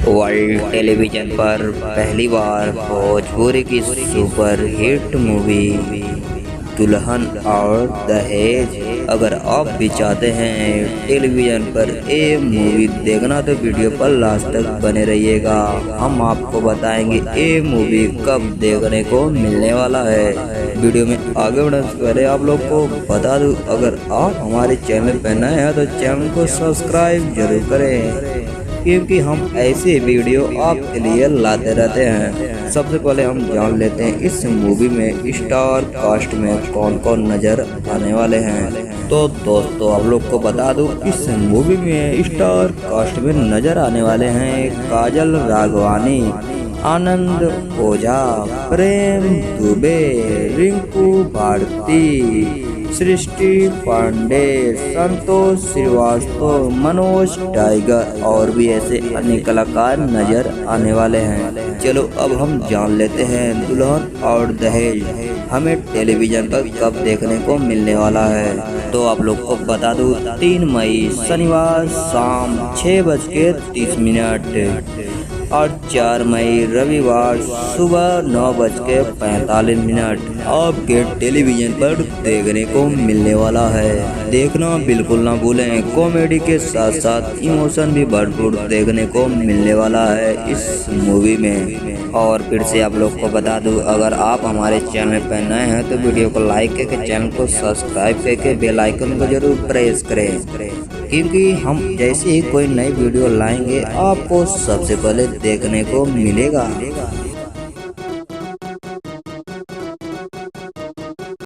World television पर पहली बार भोजपुरी की सुपर हिट मूवी दुल्हन और दहेज। अगर आप भी चाहते हैं टेलीविजन पर ये मूवी देखना तो वीडियो पर लास्ट तक बने रहिएगा। हम आपको बताएंगे ये मूवी कब देखने को मिलने वाला है। वीडियो में आगे बढ़ने से पहले आप लोग को बता दूं, अगर आप हमारे चैनल पर नए हैं तो चैनल को सब्सक्राइब जरूर करें, क्योंकि हम ऐसे वीडियो आपके लिए लाते रहते हैं। सबसे पहले हम जान लेते हैं इस मूवी में स्टार कास्ट में कौन कौन नजर आने वाले हैं। तो दोस्तों आप लोग को बता दूं, इस मूवी में स्टार कास्ट में नजर आने वाले हैं काजल राघवानी, आनंद ओझा, प्रेम दुबे, रिंकू भारती, सृष्टि पांडे, संतोष श्रीवास्तव, मनोज टाइगर और भी ऐसे अन्य कलाकार नजर आने वाले हैं। चलो अब हम जान लेते हैं दुल्हन और दहेज हमें टेलीविजन पर कब देखने को मिलने वाला है। तो आप लोग को बता दूं, 3 मई शनिवार शाम 6:30 और 4 मई रविवार सुबह 9:45 आपके टेलीविजन पर देखने को मिलने वाला है। देखना बिल्कुल ना भूलें, कॉमेडी के साथ साथ इमोशन भी भरपूर देखने को मिलने वाला है इस मूवी में। और फिर से आप लोग को बता दूं, अगर आप हमारे चैनल पर नए हैं तो वीडियो को लाइक करके चैनल को सब्सक्राइब करके बेल आइकन को जरूर प्रेस करें, क्योंकि हम जैसे ही कोई नई वीडियो लाएंगे आपको सबसे पहले देखने को मिलेगा।